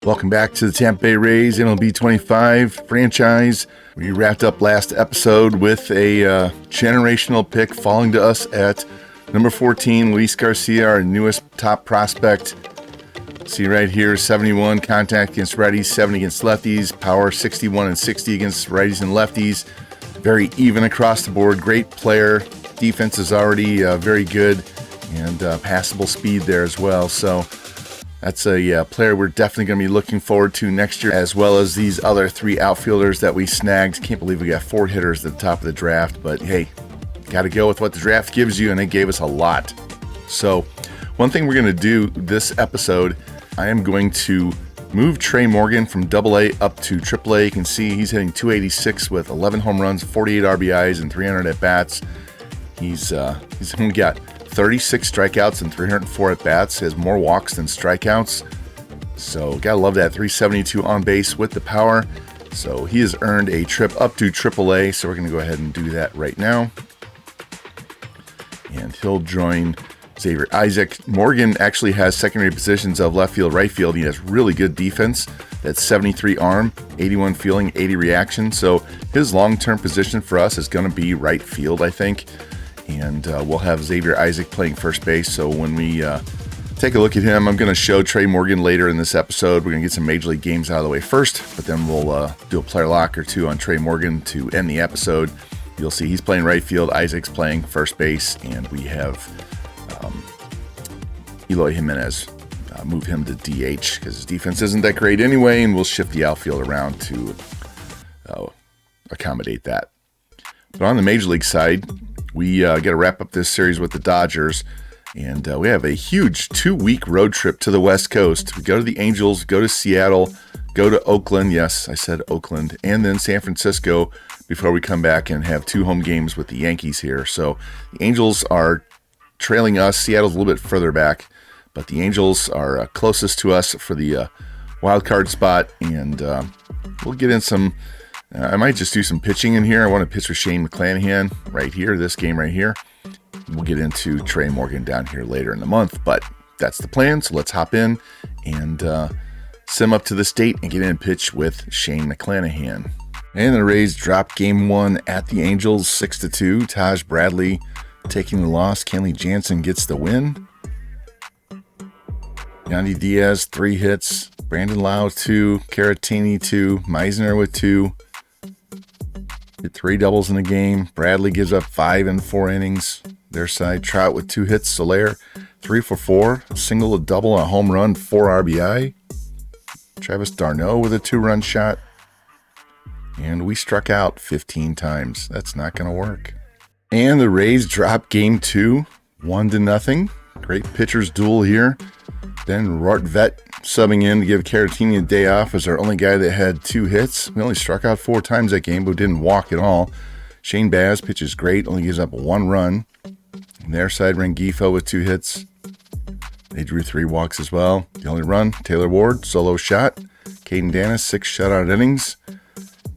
Welcome back to the Tampa Bay Rays MLB 25 franchise. We wrapped up last episode with a generational pick falling to us at number 14, Luis Garcia, our newest top prospect. See right here, 71 contact against righties, 70 against lefties, power 61 and 60 against righties and lefties. Very even across the board, great player. Defense is already very good, and passable speed there as well. So that's a player we're definitely going to be looking forward to next year, as well as these other three outfielders that we snagged. Can't believe we got 4 hitters at the top of the draft, but hey, got to go with what the draft gives you, and it gave us a lot. So one thing we're going to do this episode, I am going to move Tre Morgan from AA up to AAA. You can see he's hitting .286 with 11 home runs, 48 RBIs, and 300 at-bats. He's only got 36 strikeouts and 304 at-bats. He has more walks than strikeouts. So gotta love that. 372 on base with the power. So he has earned a trip up to AAA. So we're gonna go ahead and do that right now. And he'll join Xavier Isaac. Morgan actually has secondary positions of left field, right field. He has really good defense. That's 73 arm, 81 fielding, 80 reaction. So his long-term position for us is gonna be right field, I think. And we'll have Xavier Isaac playing first base. So when we take a look at him, I'm going to show Tre Morgan later in this episode. We're going to get some Major League games out of the way first, but then we'll do a player lock or two on Tre Morgan to end the episode. You'll see he's playing right field, Isaac's playing first base, and we have Eloy Jimenez move him to DH because his defense isn't that great anyway, and we'll shift the outfield around to accommodate that. But on the Major League side, we got to wrap up this series with the Dodgers, and we have a huge 2-week road trip to the West Coast. We go to the Angels, go to Seattle, go to Oakland. Yes, I said Oakland, and then San Francisco before we come back and have 2 home games with the Yankees here. So the Angels are trailing us. Seattle's a little bit further back, but the Angels are closest to us for the wild card spot, and we'll get in some. I might just do some pitching in here. I want to pitch with Shane McClanahan right here, this game right here. We'll get into Tre Morgan down here later in the month, but that's the plan. So let's hop in and sim up to the state and get in and pitch with Shane McClanahan. And the Rays drop game 1 at the Angels 6-2. Taj Bradley taking the loss. Kenley Jansen gets the win. Yandy Diaz, 3 hits. Brandon Lau, 2. Caratini, 2. Meisner with 2. Hit 3 doubles in the game. Bradley gives up 5 in 4 innings. Their side, Trout with 2 hits. Soler, 3 for 4. A single, a double, a home run, 4 RBI. Travis d'Arnaud with a 2-run shot. And we struck out 15 times. That's not going to work. And the Rays drop game 2, 1-0. Great pitcher's duel here. Then Rortvet subbing in to give Caratini a day off as our only guy that had 2 hits. We only struck out 4 times that game, but didn't walk at all. Shane Baz pitches great, only gives up 1 run. On their side, Rengifo with 2 hits. They drew 3 walks as well. The only run, Taylor Ward, solo shot. Caden Dennis, 6 shutout innings.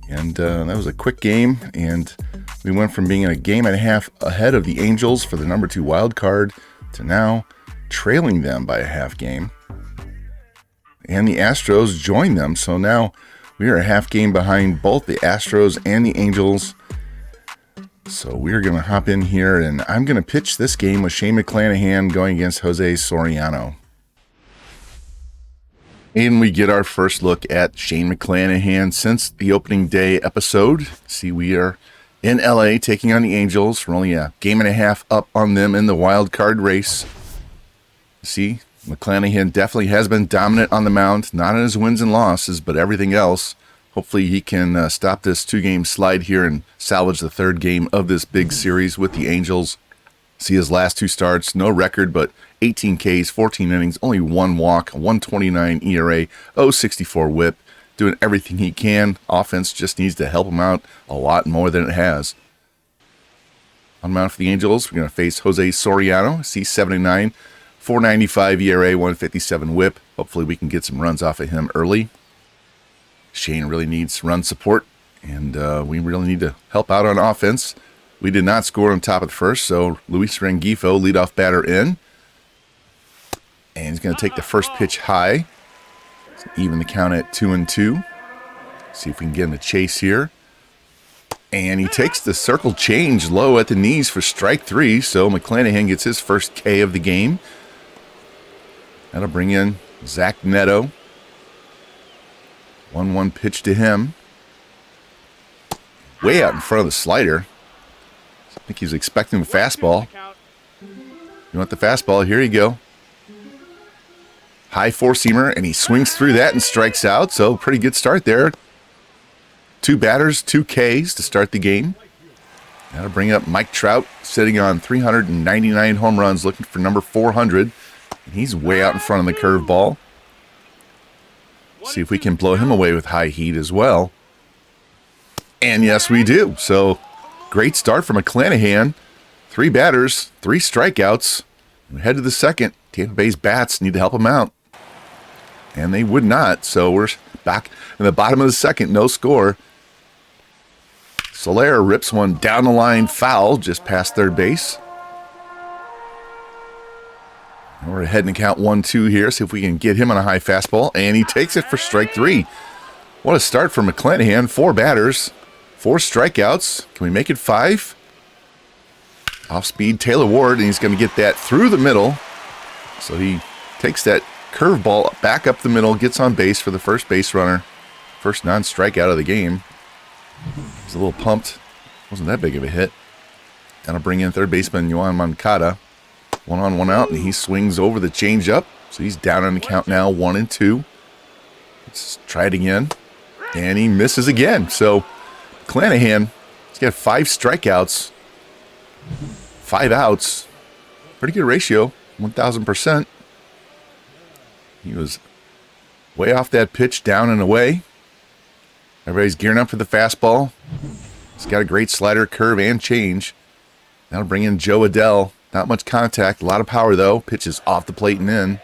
And that was a quick game, and we went from being in a game and a half ahead of the Angels for the number 2 wild card to now trailing them by a half game. And the Astros joined them, so now we are a half game behind both the Astros and the Angels. So we're going to hop in here, and I'm going to pitch this game with Shane McClanahan going against Jose Soriano. And we get our first look at Shane McClanahan since the opening day episode. See, we are in LA taking on the Angels. We're only a game and a half up on them in the wild card race. See, McClanahan definitely has been dominant on the mound, not in his wins and losses, but everything else. Hopefully he can stop this 2-game slide here and salvage the 3rd game of this big series with the Angels. See his last 2 starts, no record, but 18 Ks, 14 innings, only 1 walk, 1.29 ERA, 0.64 WHIP, doing everything he can. Offense just needs to help him out a lot more than it has. On the mound for the Angels, we're going to face Jose Soriano, C79, 4.95 ERA, 1.57 WHIP. Hopefully we can get some runs off of him early. Shane really needs run support, and we really need to help out on offense. We did not score on top of the first, so Luis Rengifo, leadoff batter in. And he's going to take the first pitch high. Even the count at 2-2. See if we can get him to chase here. And he takes the circle change low at the knees for strike 3. So McClanahan gets his first K of the game. That'll bring in Zach Neto. 1-1 pitch to him. Way out in front of the slider. I think he's expecting a fastball. You want the fastball? Here you go. High four-seamer, and he swings through that and strikes out. So pretty good start there. 2 batters, 2 Ks to start the game. That'll bring up Mike Trout, sitting on 399 home runs, looking for number 400. And he's way out in front of the curveball. See if we can blow him away with high heat as well. And yes, we do. So great start from McClanahan. 3 batters, 3 strikeouts. We head to the second. Tampa Bay's bats need to help him out. And they would not. So we're back in the bottom of the second. No score. Soler rips one down the line foul just past third base. And we're ahead in count 1-2 here. See if we can get him on a high fastball. And he takes it for strike 3. What a start for McClanahan. 4 batters, 4 strikeouts. Can we make it 5? Off speed, Taylor Ward, and he's going to get that through the middle. So he takes that curveball back up the middle, gets on base for the first base runner. First non-strikeout of the game. He's a little pumped. Wasn't that big of a hit. That'll bring in third baseman Yohan Moncada. 1 on, 1 out, and he swings over the changeup. So he's down on the count now, 1-2. Let's try it again. And he misses again. So McClanahan, he's got 5 strikeouts, 5 outs. Pretty good ratio, 1,000%. He was way off that pitch, down and away. Everybody's gearing up for the fastball. He's got a great slider, curve, and change. That'll bring in Joe Adell. Not much contact, a lot of power though. Pitch is off the plate and in.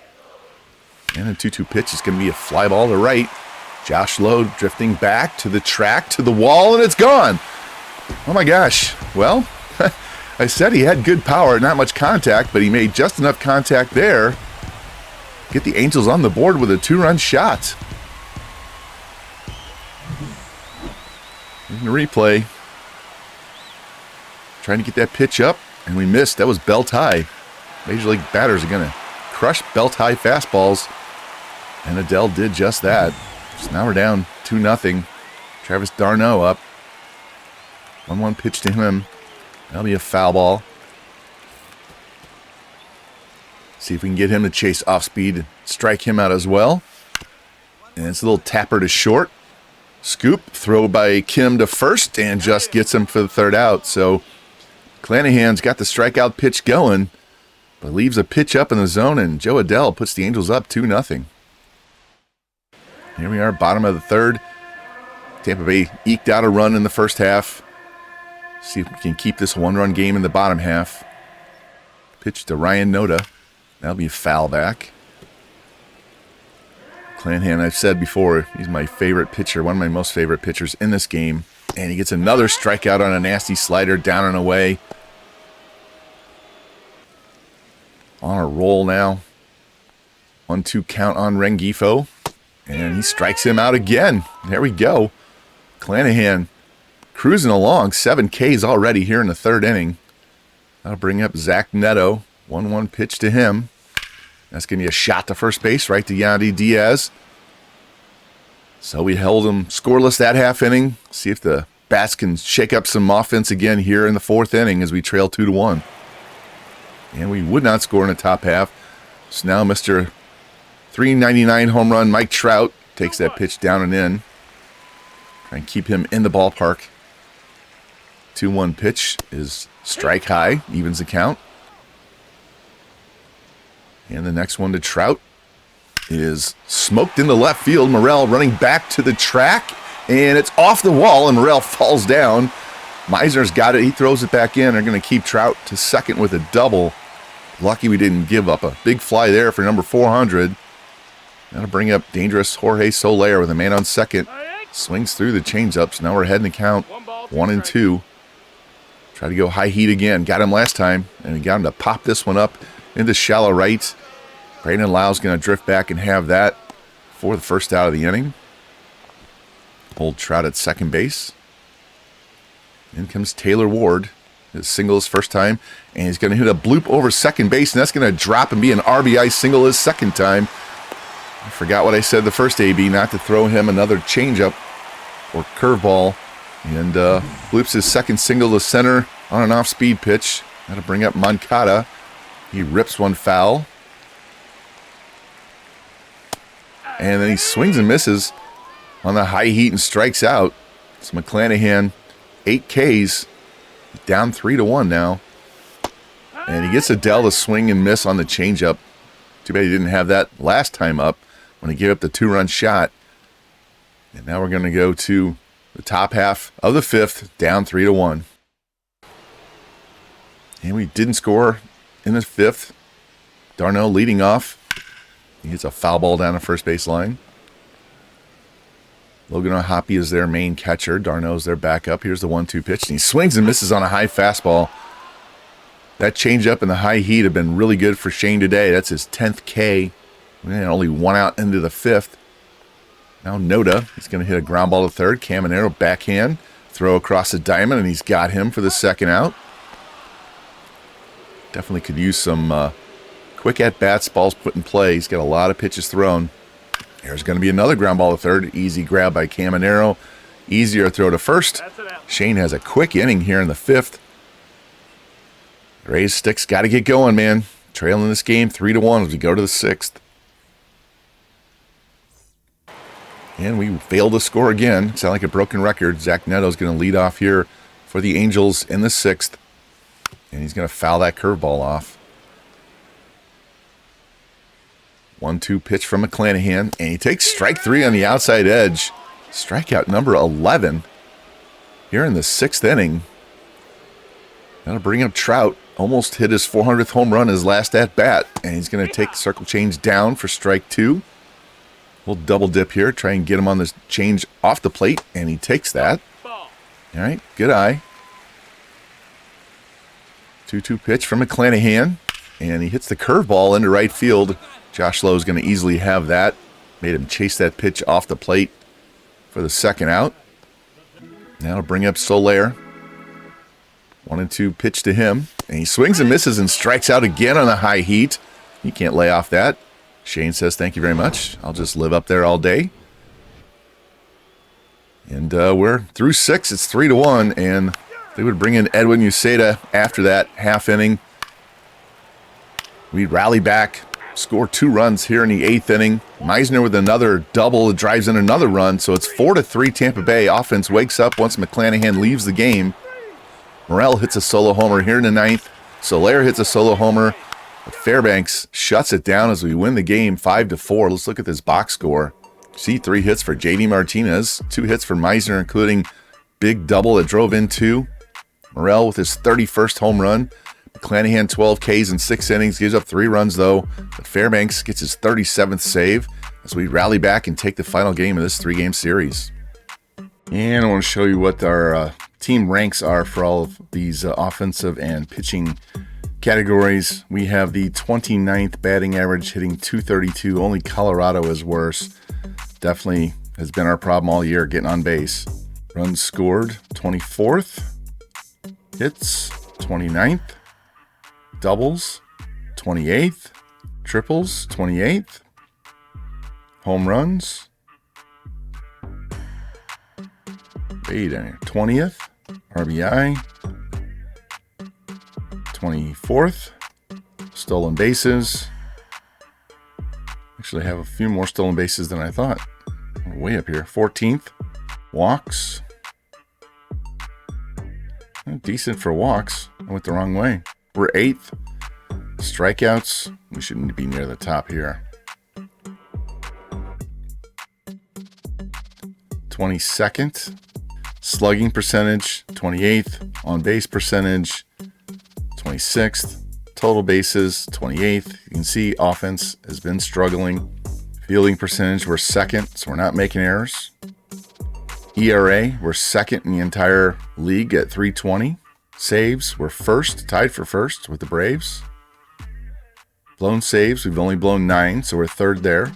And a 2-2 pitch is going to be a fly ball to right. Josh Lowe drifting back to the track, to the wall, and it's gone. Oh my gosh. Well, I said he had good power, not much contact, but he made just enough contact there. Get the Angels on the board with a 2-run shot. In the replay. Trying to get that pitch up, and we missed. That was belt high. Major league batters are going to crush belt high fastballs. And Adell did just that. So now we're down 2-0. Travis d'Arnaud up. 1-1 pitch to him. That'll be a foul ball. See if we can get him to chase off speed, strike him out as well. And it's a little tapper to short. Scoop, throw by Kim to first, and just gets him for the 3rd out. So McClanahan's got the strikeout pitch going, but leaves a pitch up in the zone, and Joe Adell puts the Angels up 2-0. Here we are, bottom of the 3rd. Tampa Bay eked out a run in the first half. See if we can keep this 1-run game in the bottom half. Pitch to Ryan Noda. That'll be a foul back. McClanahan, I've said before, he's my favorite pitcher, one of my most favorite pitchers in this game. And he gets another strikeout on a nasty slider, down and away. On a roll now. 1-2 count on Rengifo. And he strikes him out again. There we go. McClanahan cruising along. 7 Ks already here in the 3rd inning. That'll bring up Zach Neto. 1-1 pitch to him. That's going to be a shot to first base, right to Yandy Diaz. So we held him scoreless that half inning. See if the Bats can shake up some offense again here in the 4th inning as we trail 2-1. And we would not score in the top half. So now Mr. 399 home run Mike Trout takes that pitch down and in. Try and keep him in the ballpark. 2-1 pitch is strike high, evens the count. And the next one to Trout is smoked into left field. Morel running back to the track, and it's off the wall, and Morel falls down. Meisner's got it. He throws it back in. They're going to keep Trout to second with a double. Lucky we didn't give up a big fly there for number 400. That'll bring up dangerous Jorge Soler with a man on second. Swings through the changeups. Now we're ahead in the count. 1-2. Try to go high heat again. Got him last time, and we got him to pop this one up into shallow right. Brandon Lau's going to drift back and have that for the first out of the inning. Old Trout at second base. In comes Taylor Ward. His single his first time, and he's going to hit a bloop over second base, and that's going to drop and be an RBI single his second time. I forgot what I said the first AB, not to throw him another changeup or curveball, and bloops his second single to center on an off-speed pitch. That'll bring up Moncada. He rips one foul, and then he swings and misses on the high heat and strikes out. It's McClanahan, 8 Ks. Down 3-1 now. And he gets Adele to swing and miss on the changeup. Too bad he didn't have that last time up when he gave up the 2-run shot. And now we're going to go to the top half of the 5th, down 3-1. And we didn't score in the 5th. Darno leading off. He hits a foul ball down the first base line. Logan O'Hoppe is their main catcher. Darno's their backup. Here's the 1-2 pitch. And he swings and misses on a high fastball. That changeup and the high heat have been really good for Shane today. That's his 10th K. And only 1 out into the 5th. Now Noda is going to hit a ground ball to third. Caminero backhand. Throw across the diamond, and he's got him for the second out. Definitely could use some quick at-bats, balls put in play. He's got a lot of pitches thrown. There's going to be another ground ball to third. Easy grab by Caminero. Easier throw to first. Shane has a quick inning here in the 5th. Rays sticks got to get going, man. Trailing this game 3-1 as we go to the 6th. And we failed to score again. Sound like a broken record. Zach Neto's going to lead off here for the Angels in the 6th. And he's going to foul that curveball off. 1-2 pitch from McClanahan, and he takes strike 3 on the outside edge. Strikeout number 11 here in the 6th inning. That'll bring up Trout. Almost hit his 400th home run his last at-bat, and he's going to take the circle change down for strike 2. We'll double dip here, try and get him on this change off the plate, and he takes that. All right, good eye. 2-2 pitch from McClanahan, and he hits the curveball into right field. Josh Lowe is going to easily have that. Made him chase that pitch off the plate for the second out. Now it'll bring up Soler. 1-2 pitch to him. And he swings and misses and strikes out again on a high heat. He can't lay off that. Shane says, thank you very much. I'll just live up there all day. And we're through 6. It's 3-1. And they would bring in Edwin Uceda after that half inning. We rally back. Score 2 runs here in the 8th inning. Meisner with another double drives in another run, so it's 4-3 Tampa Bay. Offense wakes up once McClanahan leaves the game. Morel hits a solo homer here in the 9th. Soler hits a solo homer. But Fairbanks shuts it down as we win the game 5-4. Let's look at this box score. See 3 hits for J.D. Martinez, 2 hits for Meisner, including big double that drove in 2. Morel with his 31st home run. McClanahan 12 Ks in 6 innings, gives up 3 runs though, but Fairbanks gets his 37th save as we rally back and take the final game of this 3-game series. And I want to show you what our team ranks are for all of these offensive and pitching categories. We have the 29th batting average, hitting .232. Only Colorado is worse. Definitely has been our problem all year, getting on base. Runs scored, 24th. Hits, 29th. Doubles, 28th. Triples, 28th. Home runs, way down here, 20th. RBI, 24th. Stolen bases. Actually, I have a few more stolen bases than I thought. Way up here, 14th. Walks. Decent for walks. I went the wrong way. We're 8th. Strikeouts. We shouldn't be near the top here. 22nd. Slugging percentage. 28th. On base percentage. 26th. Total bases. 28th. You can see offense has been struggling. Fielding percentage, we're 2nd, so we're not making errors. ERA, we're 2nd in the entire league at 3.20. Saves, we're 1st, tied for 1st with the Braves. Blown saves, we've only blown 9, so we're 3rd there.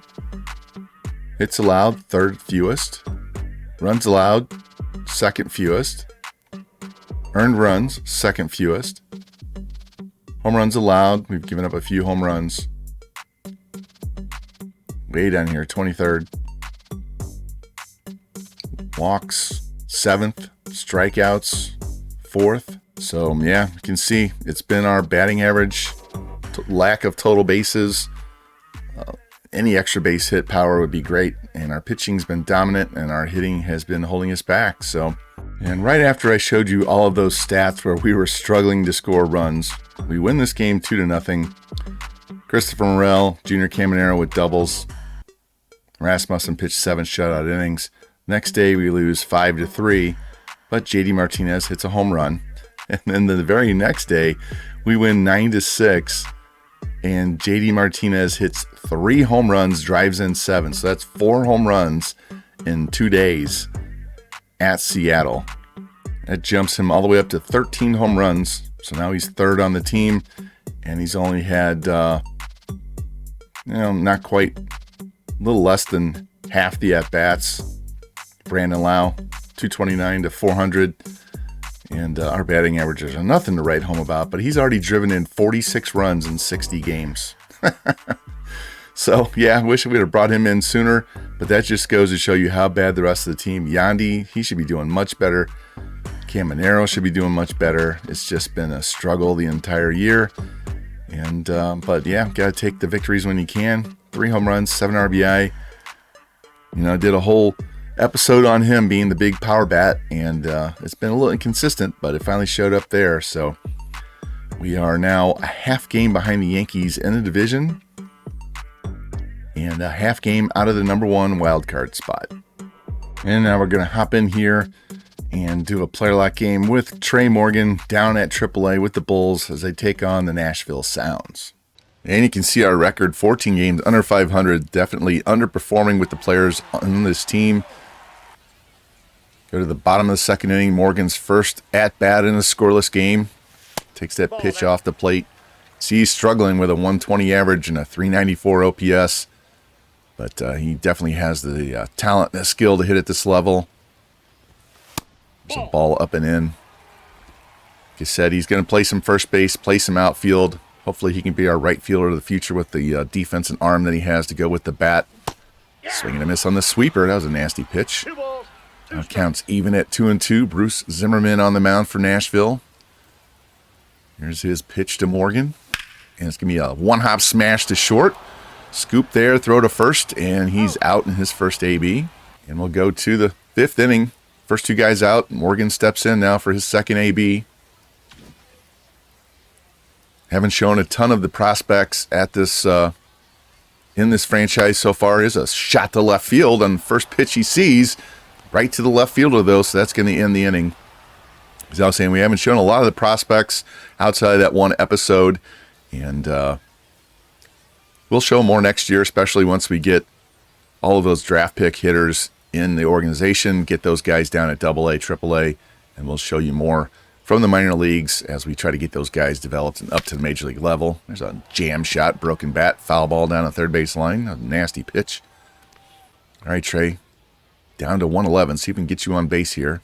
Hits allowed, third fewest. Runs allowed, second fewest. Earned runs, second fewest. Home runs allowed, we've given up a few home runs. Way down here, 23rd. Walks, 7th. Strikeouts, 4th. So, yeah, you can see it's been our batting average, lack of total bases. Any extra base hit power would be great. And our pitching's been dominant, and our hitting has been holding us back. So, and right after I showed you all of those stats where we were struggling to score runs, we win this game 2-0. Christopher Morel, Junior Caminero with doubles. Rasmussen pitched 7 shutout innings. Next day we lose 5-3, but JD Martinez hits a home run. And then the very next day we win 9-6, and JD Martinez hits 3 home runs, drives in 7. So that's 4 home runs in 2 days at Seattle. That jumps him all the way up to 13 home runs. So now he's 3rd on the team, and he's only had, not quite, a little less than half the at-bats. Brandon Lau, 229 to 400. And our batting averages are nothing to write home about, but he's already driven in 46 runs in 60 games. So, yeah, I wish we would have brought him in sooner, but that just goes to show you how bad the rest of the team. Yandy, he should be doing much better. Caminero should be doing much better. It's just been a struggle the entire year. And but, yeah, got to take the victories when you can. 3 home runs, 7 RBI. Did a whole episode on him being the big power bat, and it's been a little inconsistent, but it finally showed up there. So we are now a half game behind the Yankees in the division and a half game out of the number 1 wild card spot. And now we're going to hop in here and do a player lock game with Tre Morgan down at AAA with the Bulls as they take on the Nashville Sounds. And you can see our record, 14 games under 500, definitely underperforming with the players on this team. Go to the bottom of the second inning, Morgan's first at-bat in a scoreless game. Takes that pitch off the plate. See, he's struggling with a 120 average and a 394 OPS. But he definitely has the talent and the skill to hit at this level. There's a ball up and in. Like I said, he's going to play some first base, play some outfield. Hopefully he can be our right fielder of the future with the defense and arm that he has to go with the bat. Swing and a miss on the sweeper. That was a nasty pitch. Now counts even at 2-2. Bruce Zimmerman on the mound for Nashville. Here's his pitch to Morgan. And it's going to be a one-hop smash to short. Scoop there, throw to first, and he's out in his first AB. And we'll go to the 5th inning. First 2 guys out. Morgan steps in now for his second AB. Haven't shown a ton of the prospects at this in this franchise so far. Is a shot to left field on the first pitch he sees. Right to the left fielder, though, so that's going to end the inning. As I was saying, we haven't shown a lot of the prospects outside of that one episode. And we'll show more next year, especially once we get all of those draft pick hitters in the organization, get those guys down at AA, AAA, and we'll show you more from the minor leagues as we try to get those guys developed and up to the major league level. There's a jam shot, broken bat, foul ball down the third base line. A nasty pitch. All right, Trey. Down to 111. See if we can get you on base here.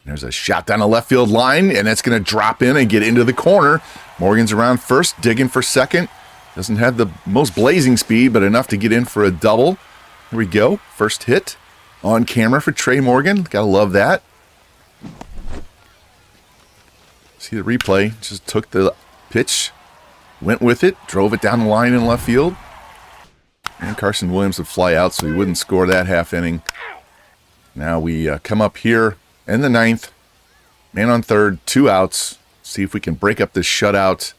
There's a shot down the left field line, and it's going to drop in and get into the corner. Morgan's around first, digging for second. Doesn't have the most blazing speed, but enough to get in for a double. Here we go. First hit on camera for Tre Morgan. Gotta love that. See the replay. Just took the pitch, went with it, drove it down the line in left field. And Carson Williams would fly out, so he wouldn't score that half inning. Now we come up here in the 9th. Man on third, 2 outs. See if we can break up this shutout.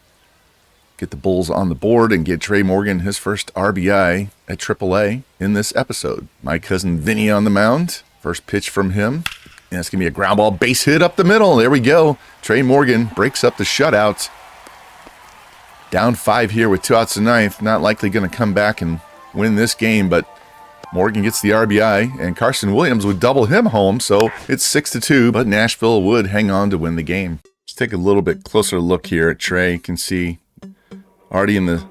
Get the Bulls on the board and get Tre Morgan his first RBI at AAA in this episode. My cousin Vinny on the mound. First pitch from him. And it's going to be a ground ball base hit up the middle. There we go. Tre Morgan breaks up the shutout. Down 5 here with 2 outs in 9th. Not likely going to come back and win this game, but Morgan gets the RBI, and Carson Williams would double him home, so it's 6-2, but Nashville would hang on to win the game. Let's take a little bit closer look here at Tre. You can see already in the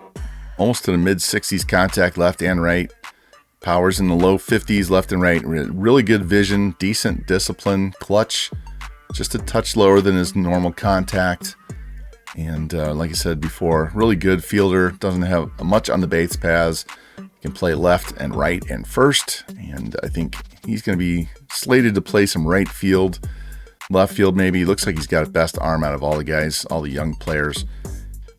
almost to the mid-60s contact left and right. Power's in the low 50s left and right. Really good vision, decent discipline, clutch, just a touch lower than his normal contact. And like I said before, really good fielder. Doesn't have much on the base paths. Can play left and right and first. And I think he's going to be slated to play some right field. Left field maybe. Looks like he's got the best arm out of all the guys, all the young players.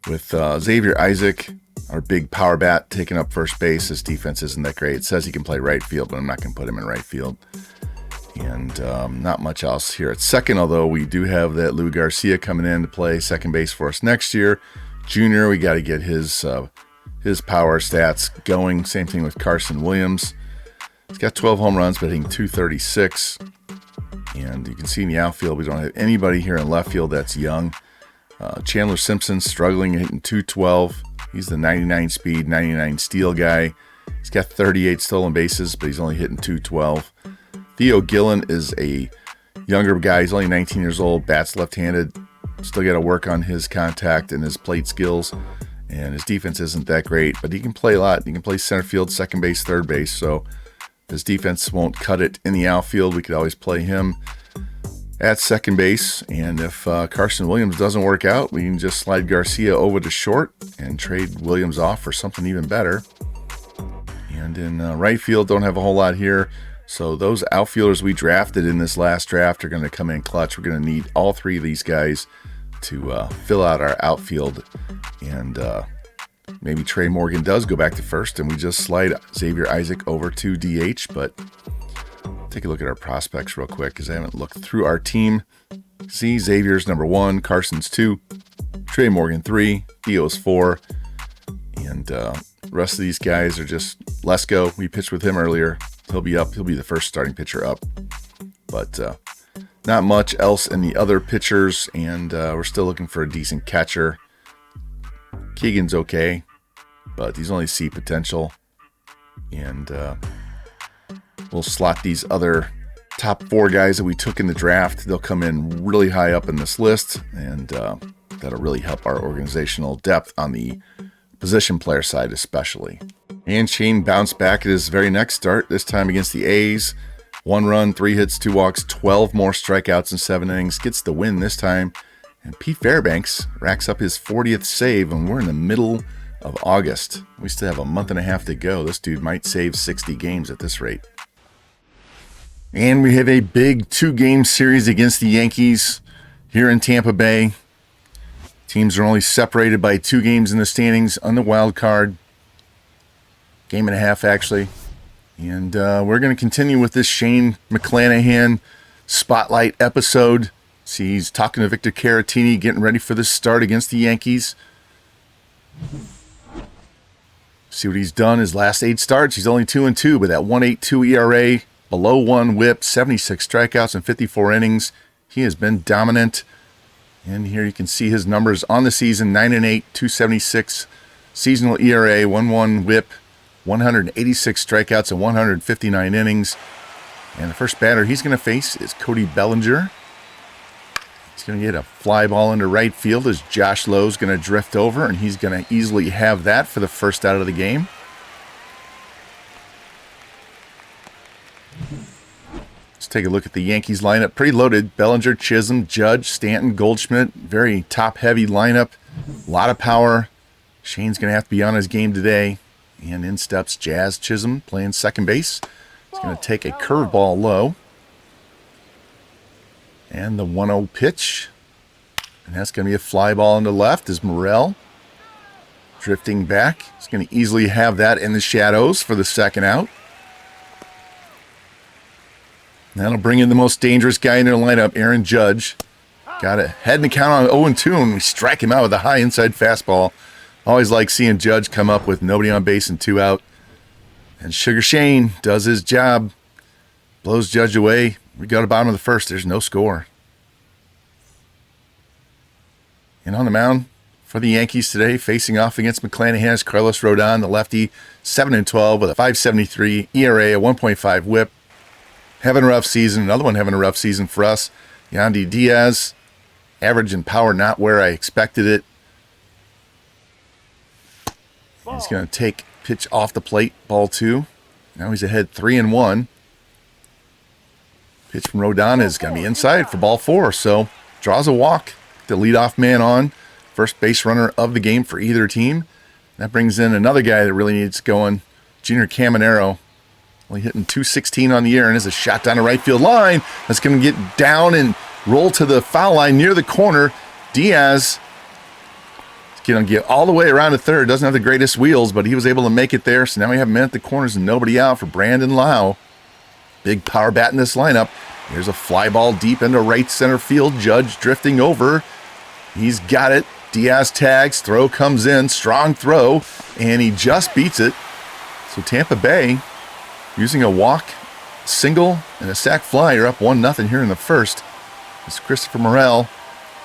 With Xavier Isaac, our big power bat, taking up first base. His defense isn't that great. It says he can play right field, but I'm not going to put him in right field. And not much else here at second, although we do have that Lou Garcia coming in to play second base for us next year. Junior, we got to get his power stats going. Same thing with Carson Williams. He's got 12 home runs, but hitting 236. And you can see in the outfield, we don't have anybody here in left field that's young. Chandler Simpson struggling, hitting 212. He's the 99 speed, 99 steal guy. He's got 38 stolen bases, but he's only hitting 212. Theo Gillen is a younger guy. He's only 19 years old, bats left-handed. Still got to work on his contact and his plate skills. And his defense isn't that great, but he can play a lot. He can play center field, second base, third base. So his defense won't cut it in the outfield. We could always play him at second base. And if Carson Williams doesn't work out, we can just slide Garcia over to short and trade Williams off for something even better. And in right field, don't have a whole lot here. So those outfielders we drafted in this last draft are going to come in clutch. We're going to need all three of these guys to fill out our outfield. And maybe Tre Morgan does go back to first, and we just slide Xavier Isaac over to DH. But take a look at our prospects real quick, because I haven't looked through our team. See, Xavier's number 1, Carson's 2, Tre Morgan 3, Theo's 4, and the rest of these guys are just Lesko. We pitched with him earlier. He'll be up. He'll be the first starting pitcher up. But not much else in the other pitchers, and we're still looking for a decent catcher. Keegan's okay, but he's only C potential. And we'll slot these other top 4 guys that we took in the draft. They'll come in really high up in this list, and that'll really help our organizational depth on the position player side especially. And Shane bounced back at his very next start, this time against the A's. 1 run, 3 hits, 2 walks, 12 more strikeouts in 7 innings. Gets the win this time. And Pete Fairbanks racks up his 40th save, and we're in the middle of August. We still have a month and a half to go. This dude might save 60 games at this rate. And we have a big 2-game series against the Yankees here in Tampa Bay. Teams are only separated by 2 games in the standings on the wild card. Game and a half, actually. And we're going to continue with this Shane McClanahan spotlight episode. See, he's talking to Victor Caratini, getting ready for this start against the Yankees. See what he's done his last 8 starts. He's only 2-2, but that 1.82 ERA, below 1 WHIP, 76 strikeouts in 54 innings. He has been dominant. And here you can see his numbers on the season: 9-8, 276 seasonal ERA, 1.1 WHIP, 186 strikeouts in 159 innings. And the first batter he's going to face is Cody Bellinger. He's going to get a fly ball into right field as Josh Lowe's going to drift over, and he's going to easily have that for the first out of the game. Let's take a look at the Yankees lineup. Pretty loaded. Bellinger, Chisholm, Judge, Stanton, Goldschmidt. Very top-heavy lineup. A lot of power. Shane's going to have to be on his game today. And in steps Jazz Chisholm playing second base. He's going to take a curveball low. And the 1-0 pitch. And that's going to be a fly ball into left as Morel drifting back. He's going to easily have that in the shadows for the second out. That'll bring in the most dangerous guy in their lineup, Aaron Judge. Got a head and count on 0-2, and we strike him out with a high inside fastball. Always like seeing Judge come up with nobody on base and 2 out. And Sugar Shane does his job. Blows Judge away. We go to the bottom of the first. There's no score. And on the mound for the Yankees today, facing off against McClanahan, is Carlos Rodon, the lefty, 7-12 with a 5.73 ERA, a 1.5 WHIP. Having a rough season. Another one having a rough season for us. Yandy Diaz, average and power not where I expected it. He's going to take pitch off the plate, ball 2. Now he's ahead 3-1. Pitch from Rodon is going to be inside for ball 4. So draws a walk. The leadoff man on. First base runner of the game for either team. That brings in another guy that really needs going. Junior Caminero. Only hitting .216 on the year, and is a shot down the right field line. That's going to get down and roll to the foul line near the corner. Diaz is going to get all the way around to third. Doesn't have the greatest wheels, but he was able to make it there. So now we have men at the corners and nobody out for Brandon Lau. Big power bat in this lineup. Here's a fly ball deep into right center field. Judge drifting over. He's got it. Diaz tags. Throw comes in. Strong throw. And he just beats it. So Tampa Bay, using a walk, single, and a sac fly, are up 1-0 here in the first. It's Christopher Morel,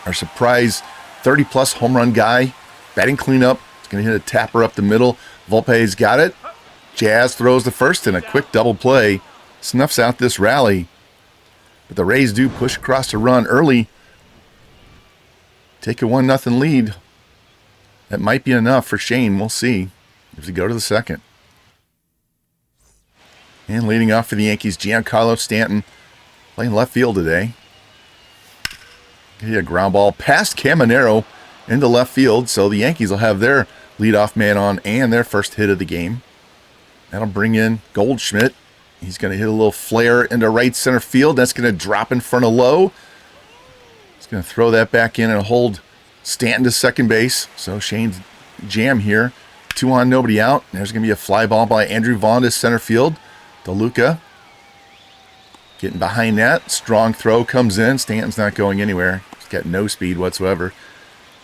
our surprise 30-plus home run guy. Batting cleanup. He's going to hit a tapper up the middle. Volpe's got it. Jazz throws the first, and a quick double play snuffs out this rally. But the Rays do push across the run early. Take a 1-0 lead. That might be enough for Shane. We'll see as we go to the second. And leading off for the Yankees, Giancarlo Stanton, playing left field today. He had a ground ball past Caminero into left field, so the Yankees will have their leadoff man on and their first hit of the game. That'll bring in Goldschmidt. He's going to hit a little flare into right center field. That's going to drop in front of Lowe. He's going to throw that back in and hold Stanton to second base. So Shane's jam here. 2 on, nobody out. There's going to be a fly ball by Andrew Vaughn to center field. DeLuca getting behind that. Strong throw comes in. Stanton's not going anywhere. He's got no speed whatsoever.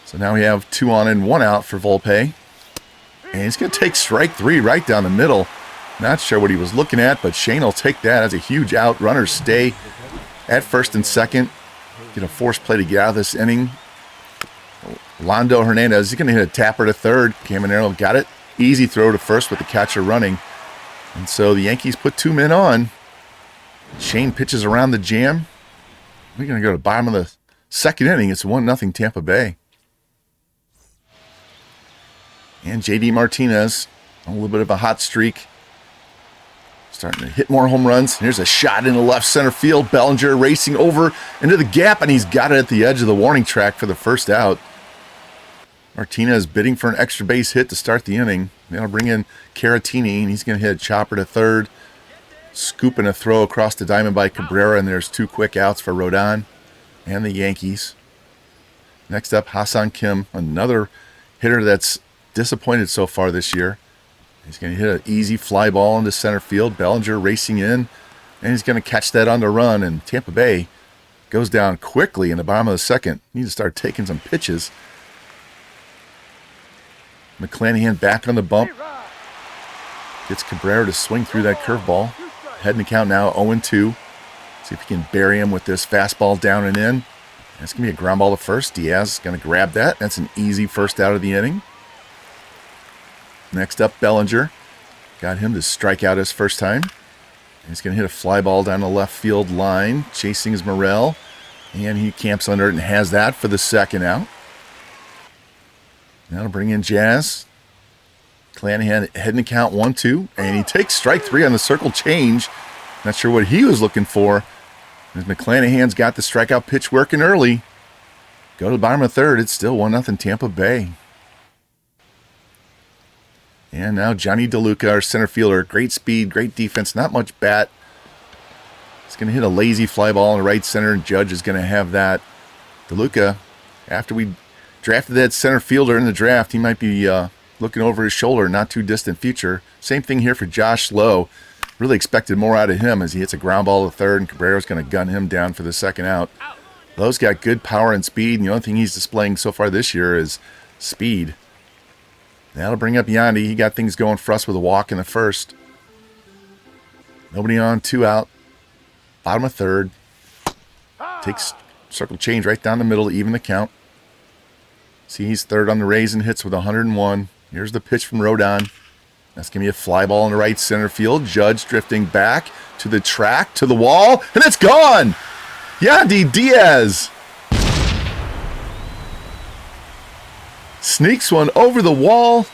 So now we have 2 on and 1 out for Volpe. And he's going to take strike 3 right down the middle. Not sure what he was looking at, but Shane will take that as a huge out. Runners stay at first and second. Get a force play to get out of this inning. Londo Hernandez, he's going to hit a tapper to third. Caminero got it. Easy throw to first with the catcher running. And so the Yankees put 2 men on. Shane pitches around the jam. We're going to go to the bottom of the second inning. It's 1-0 Tampa Bay. And J.D. Martinez, a little bit of a hot streak. Starting to hit more home runs. Here's a shot into left center field. Bellinger racing over into the gap, and he's got it at the edge of the warning track for the first out. Martinez bidding for an extra base hit to start the inning. That'll bring in Caratini, and he's going to hit a chopper to third. Scooping a throw across the diamond by Cabrera, and there's 2 quick outs for Rodon and the Yankees. Next up, Hassan Kim, another hitter that's disappointed so far this year. He's going to hit an easy fly ball into center field. Bellinger racing in, and he's going to catch that on the run, and Tampa Bay goes down quickly in the bottom of the second. Need to start taking some pitches. McClanahan back on the bump. Gets Cabrera to swing through that curveball. Head and count now 0-2. See if he can bury him with this fastball down and in. That's going to be a ground ball to first. Diaz is going to grab that. That's an easy first out of the inning. Next up, Bellinger. Got him to strike out his first time. He's going to hit a fly ball down the left field line. Chasing is Morel. And he camps under it and has that for the second out. Now to bring in Jazz. Clanahan heading to count 1-2. And he takes strike 3 on the circle change. Not sure what he was looking for. As McClanahan's got the strikeout pitch working early. Go to the bottom of third. It's still 1-0 Tampa Bay. And now Johnny DeLuca, our center fielder. Great speed, great defense, not much bat. He's going to hit a lazy fly ball in the right center, and Judge is going to have that. DeLuca, after we drafted that center fielder in the draft, he might be looking over his shoulder, not too distant future. Same thing here for Josh Lowe. Really expected more out of him as he hits a ground ball to third, and Cabrera's going to gun him down for the second out. Lowe's got good power and speed, and the only thing he's displaying so far this year is speed. That'll bring up Yandy. He got things going for us with a walk in the first. Nobody on, 2 out. Bottom of third. Takes circle change right down the middle to even the count. See, he's third on the Rays and hits with 101. Here's the pitch from Rodon. That's going to be a fly ball in the right center field. Judge drifting back to the track, to the wall, and it's gone! Yandy Diaz sneaks one over the wall,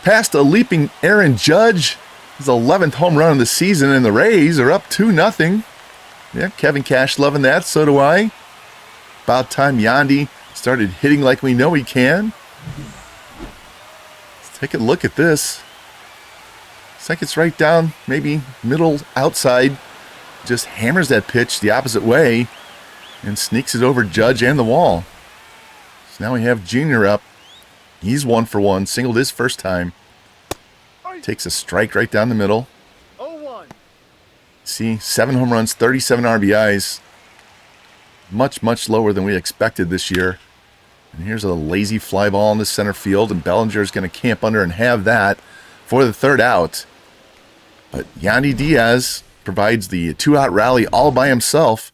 past a leaping Aaron Judge, His 11th home run of the season, and the Rays are up 2-0. Yeah, Kevin Cash loving that. So do I. About time Yandy started hitting like we know he can. Let's take a look at this. Looks like it's right down, maybe middle outside. Just hammers that pitch the opposite way and sneaks it over Judge and the wall. So now we have Junior up. He's 1 for 1, singled his first time. Takes a strike right down the middle. See, 7 home runs, 37 RBIs. Much, much lower than we expected this year. And here's a lazy fly ball in the center field, and Bellinger's going to camp under and have that for the 3rd out. But Yandy Diaz provides the 2-out rally all by himself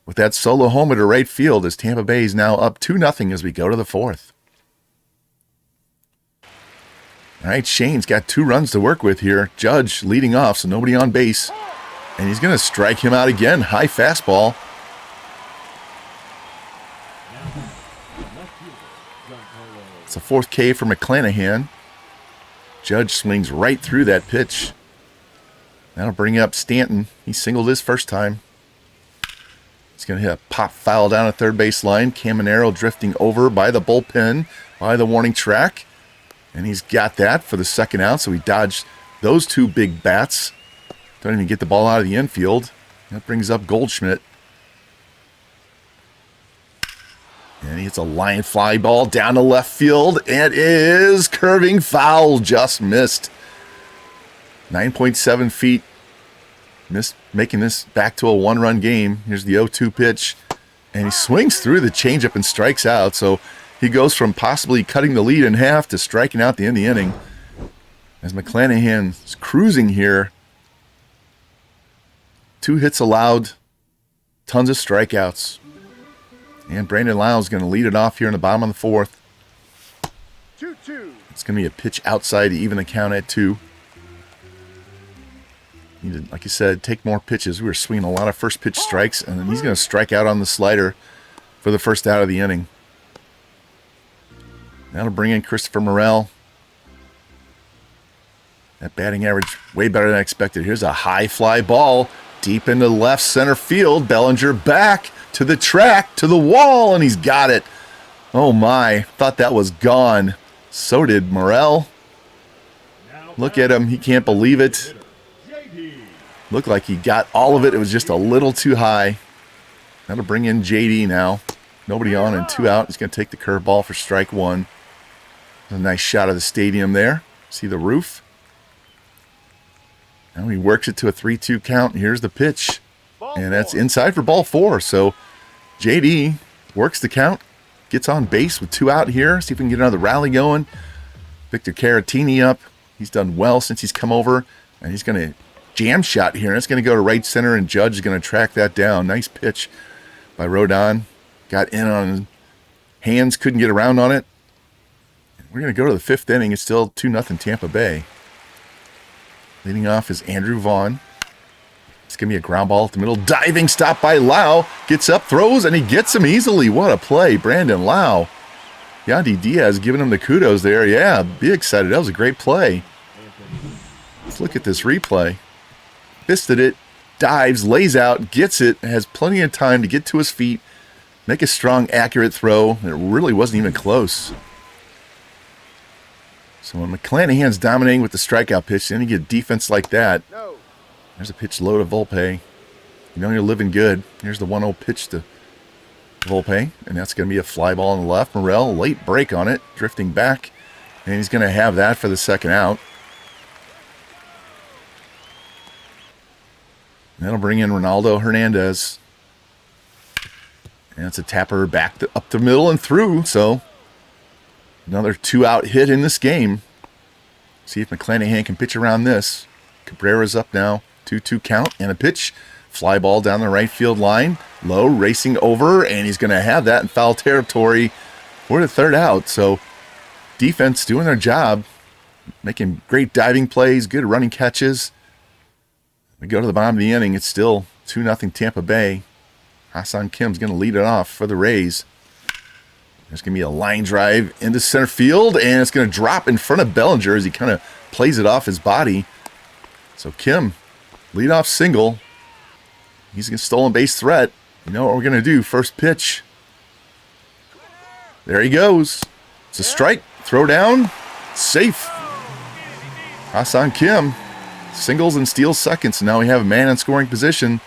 with that solo homer to right field as Tampa Bay is now up 2-0 as we go to the 4th. All right, Shane's got 2 runs to work with here. Judge leading off, so nobody on base. And he's going to strike him out again. High fastball. It's a 4th K for McClanahan. Judge swings right through that pitch. That'll bring up Stanton. He singled his first time. He's going to hit a pop foul down at third base line. Caminero drifting over by the bullpen, by the warning track. And he's got that for the 2nd out, so he dodged those 2 big bats. Don't even get the ball out of the infield. That brings up Goldschmidt. And he hits a line fly ball down to left field. And it is curving foul. Just missed. 9.7 feet. Missed, making this back to a 1-run game. Here's the 0-2 pitch. And he swings through the changeup and strikes out. So he goes from possibly cutting the lead in half to striking out the end of the inning. As McClanahan is cruising here. 2 hits allowed. Tons of strikeouts. And Brandon Lau is going to lead it off here in the bottom of the 4th. 2-2. It's going to be a pitch outside to even the count at 2. Need to, like I said, take more pitches. We were swinging a lot of first pitch strikes, and then he's going to strike out on the slider for the 1st out of the inning. That'll bring in Christopher Morel. That batting average way better than I expected. Here's a high fly ball deep into left center field. Bellinger back to the track, to the wall, and he's got it. Oh my, thought that was gone. So did Morel. Look at him, he can't believe it. Looked like he got all of it. It was just a little too high. That'll bring in JD now. Nobody on and 2 out. He's going to take the curveball for strike 1. A nice shot of the stadium there. See the roof? Now he works it to a 3-2 count. Here's the pitch. And that's inside for ball 4. So JD works the count. Gets on base with 2 out here. See if we can get another rally going. Victor Caratini up. He's done well since he's come over. And he's going to jam shot here. And it's going to go to right center. And Judge is going to track that down. Nice pitch by Rodon. Got in on his hands. Couldn't get around on it. We're going to go to the 5th inning. It's still 2-0 Tampa Bay. Leading off is Andrew Vaughn. It's going to be a ground ball at the middle. Diving stop by Lau. Gets up, throws, and he gets him easily. What a play. Brandon Lau. Yandy Diaz giving him the kudos there. Yeah, be excited. That was a great play. Let's look at this replay. Fisted it. Dives, lays out, gets it. Has plenty of time to get to his feet. Make a strong, accurate throw. It really wasn't even close. So when McClanahan's dominating with the strikeout pitch, then you get defense like that. There's a pitch low to Volpe. You know you're living good. Here's the 1-0 pitch to Volpe, and that's going to be a fly ball on the left. Morel, late break on it, drifting back, and he's going to have that for the 2nd out. And that'll bring in Ronaldo Hernandez. And it's a tapper back up the middle and through, so another 2-out hit in this game. See if McClanahan can pitch around this. Cabrera's up now. 2-2 count and a pitch. Fly ball down the right field line. Low, racing over, and he's going to have that in foul territory for the 3rd out. So defense doing their job. Making great diving plays, good running catches. We go to the bottom of the inning. It's still 2-0 Tampa Bay. Hassan Kim's going to lead it off for the Rays. There's going to be a line drive into center field, and it's going to drop in front of Bellinger as he kind of plays it off his body. So Kim, leadoff single. He's a stolen base threat. You know what we're going to do. First pitch. There he goes. It's a strike. Throw down. Safe. Ha-Seong Kim. Singles and steals seconds. Now we have a man in scoring position.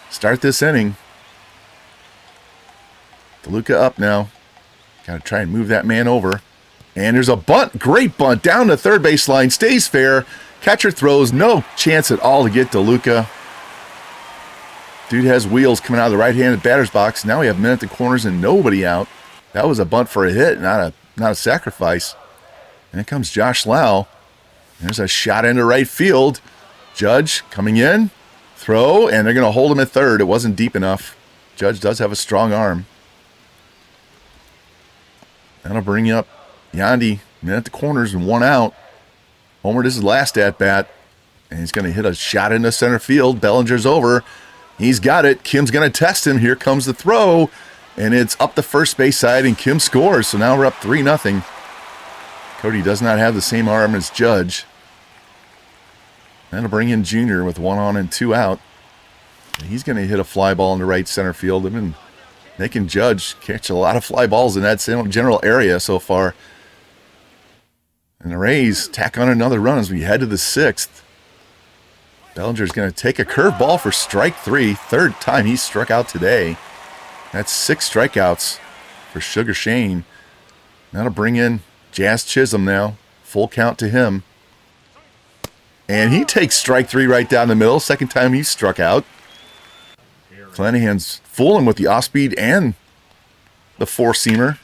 Start this inning. DeLuca up now. Got to try and move that man over. And there's a bunt. Great bunt. Down the third base line. Stays fair. Catcher throws. No chance at all to get DeLuca. Dude has wheels coming out of the right-handed batter's box. Now we have men at the corners and nobody out. That was a bunt for a hit, not a sacrifice. And here comes Josh Lau. There's a shot into right field. Judge coming in. Throw, and they're going to hold him at third. It wasn't deep enough. Judge does have a strong arm. That'll bring you up Yandy. Men at the corners and one out. Homer, this is last at-bat. And he's going to hit a shot into center field. Bellinger's over. He's got it. Kim's going to test him. Here comes the throw. And it's up the first base side, and Kim scores. So now we're up 3-0. Cody does not have the same arm as Judge. That'll bring in Junior with 1 on and 2 out. And he's going to hit a fly ball into right center field. They've been making Judge catch a lot of fly balls in that general area so far. And the Rays tack on another run as we head to the 6th. Bellinger's going to take a curveball for strike 3. Third time he's struck out today. That's 6 strikeouts for Sugar Shane. That'll bring in Jazz Chisholm now. Full count to him. And he takes strike 3 right down the middle. Second time he's struck out. McClanahan's fooling with the off-speed and the four-seamer.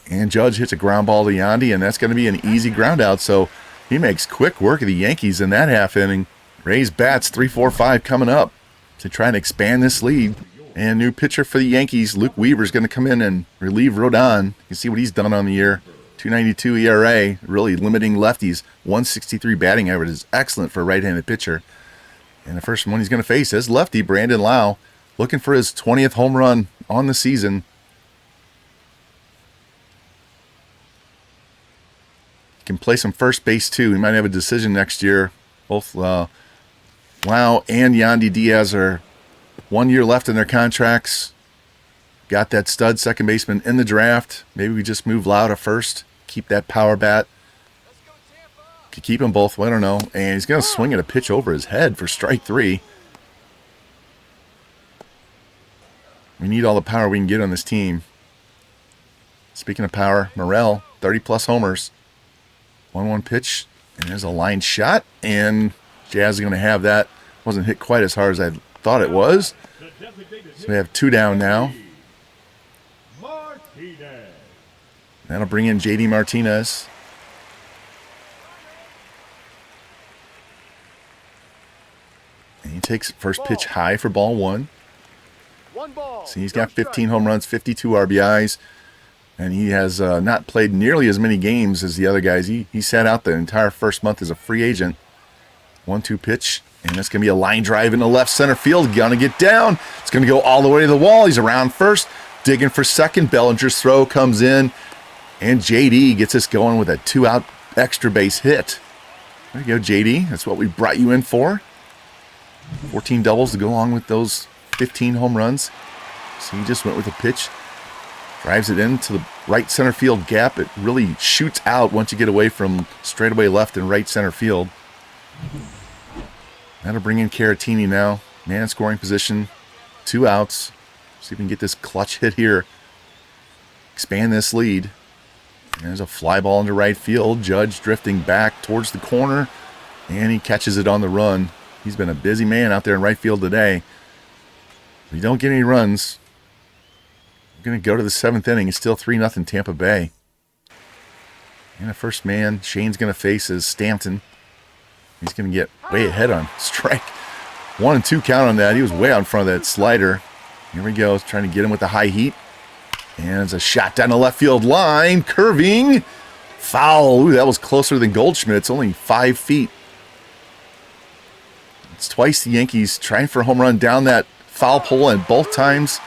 And Judge hits a ground ball to Yandy, and that's going to be an easy ground out. So he makes quick work of the Yankees in that half inning. Rays bats 3-4-5 coming up to try and expand this lead. And new pitcher for the Yankees, Luke Weaver's going to come in and relieve Rodon. You can see what he's done on the year. 2.92 ERA, really limiting lefties. 163 batting average is excellent for a right-handed pitcher. And the first one he's going to face is lefty Brandon Lau, looking for his 20th home run on the season. Can play some first base too. He might have a decision next year. Both Lau and Yandy Diaz are 1 year left in their contracts. Got that stud second baseman in the draft. Maybe we just move Lau to first. Keep that power bat. Could keep them both. I don't know. And he's going to swing at a pitch over his head for strike 3. We need all the power we can get on this team. Speaking of power, Morel, 30-plus homers. 1-1 pitch. And there's a line shot. And Jazz is going to have that. Wasn't hit quite as hard as I thought it was. So we have 2 down now. That'll bring in J.D. Martinez. And he takes first pitch high for ball 1. So he's got 15 home runs, 52 RBIs. And he has not played nearly as many games as the other guys. He sat out the entire first month as a free agent. 1-2 pitch. And that's going to be a line drive into left center field. Going to get down. It's going to go all the way to the wall. He's around first. Digging for second. Bellinger's throw comes in. And JD gets us going with a 2-out extra base hit. There you go, JD. That's what we brought you in for. 14 doubles to go along with those 15 home runs. So he just went with a pitch. Drives it into the right center field gap. It really shoots out once you get away from straightaway left and right center field. That'll bring in Caratini now. Man in scoring position. 2 outs. See if we can get this clutch hit here. Expand this lead. And there's a fly ball into right field. Judge drifting back towards the corner. And he catches it on the run. He's been a busy man out there in right field today. If you don't get any runs, we're going to go to the 7th inning. It's still 3-0 Tampa Bay. And the first man Shane's going to face is Stanton. He's going to get way ahead on strike. 1 and 2 count on that. He was way out in front of that slider. Here we go. He's trying to get him with the high heat. And it's a shot down the left field line. Curving. Foul. Ooh, that was closer than Goldschmidt. It's only 5 feet. It's twice the Yankees trying for a home run down that foul pole, and both times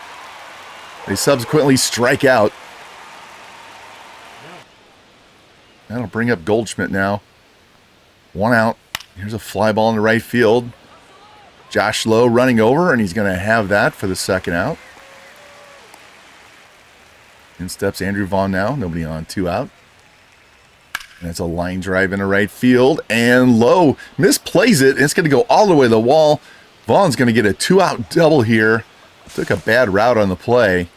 they subsequently strike out. That'll bring up Goldschmidt now. 1 out. Here's a fly ball in the right field. Josh Lowe running over, and he's going to have that for the second out. In steps Andrew Vaughn now. Nobody on, 2 out. And it's a line drive into right field, and Lowe misplays it, and it's going to go all the way to the wall. Vaughn's going to get a 2-out double here. Took a bad route on the play.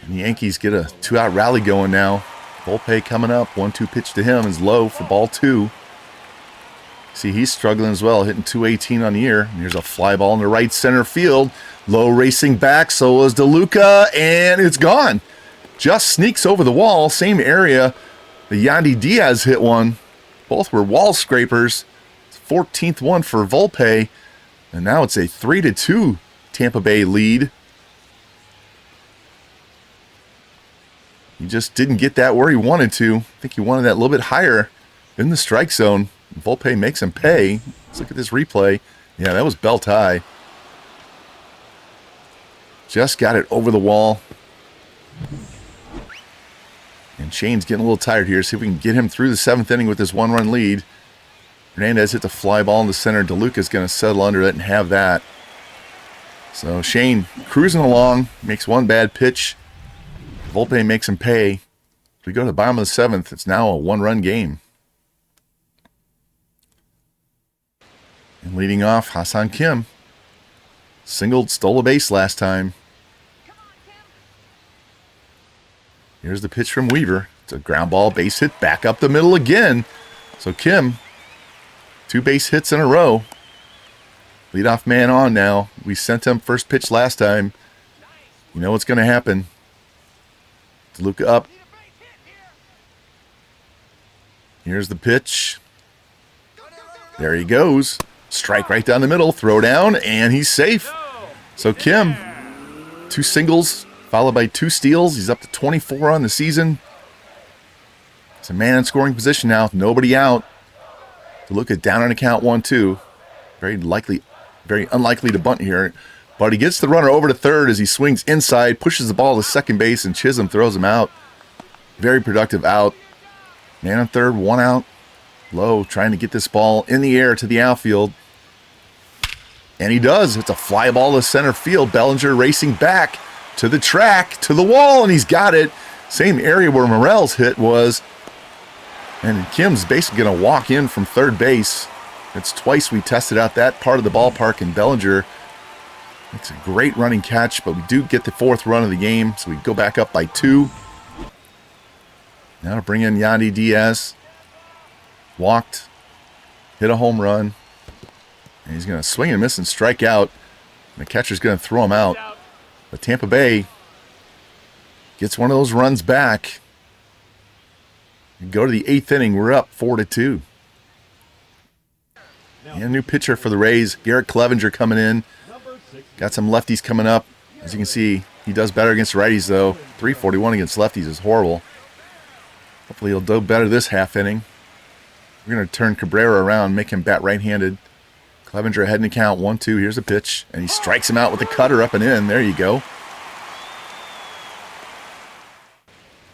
And the Yankees get a 2-out rally going now. Volpe coming up. 1-2 pitch to him is Lowe for ball 2. See, he's struggling as well, hitting .218 on the year. And here's a fly ball in the right center field. Lowe racing back, so is DeLuca, and it's gone. Just sneaks over the wall, same area the Yandy Diaz hit one. Both were wall scrapers. 14th one for Volpe, and now it's a 3-2 Tampa Bay lead. He just didn't get that where he wanted to. I think he wanted that a little bit higher in the strike zone. Volpe makes him pay. Let's look at this replay. Yeah, that was belt high. Just got it over the wall. And Shane's getting a little tired here. See if we can get him through the 7th inning with this 1-run lead. Hernandez hit the fly ball in the center. DeLuca's going to settle under it and have that. So Shane cruising along, makes one bad pitch. Volpe makes him pay. If we go to the bottom of the 7th, it's now a 1-run game. And leading off, Hassan Kim. Singled, stole a base last time. Here's the pitch from Weaver. It's a ground ball, base hit, back up the middle again. So Kim, 2 base hits in a row. Leadoff man on now. We sent him first pitch last time. You know what's going to happen. DeLuca up. Here's the pitch. There he goes. Strike right down the middle. Throw down, and he's safe. So Kim, 2 singles, followed by 2 steals. He's up to 24 on the season. It's a man in scoring position now. Nobody out. DeLuca down on a count 1-2. Very unlikely to bunt here. But he gets the runner over to third as he swings inside, pushes the ball to second base, and Chisholm throws him out. Very productive out. Man on third, 1 out. Lowe trying to get this ball in the air to the outfield. And he does. It's a fly ball to center field. Bellinger racing back to the track, to the wall, and he's got it. Same area where Morel's hit was. And Kim's basically going to walk in from third base. It's twice we tested out that part of the ballpark, and Bellinger, it's a great running catch, but we do get the 4th run of the game, so we go back up by 2. Now to bring in Yandy Diaz. Walked, hit a home run, and he's going to swing and miss and strike out. And the catcher's going to throw him out. But Tampa Bay gets one of those runs back. And go to the 8th inning. We're up 4-2. And a new pitcher for the Rays, Garrett Clevenger coming in. Got some lefties coming up. As you can see, he does better against righties, though. 341 against lefties is horrible. Hopefully he'll do better this half inning. We're going to turn Cabrera around, make him bat right-handed. Clevenger ahead in the count, 1-2. Here's a pitch, and he strikes him out with the cutter up and in. There you go.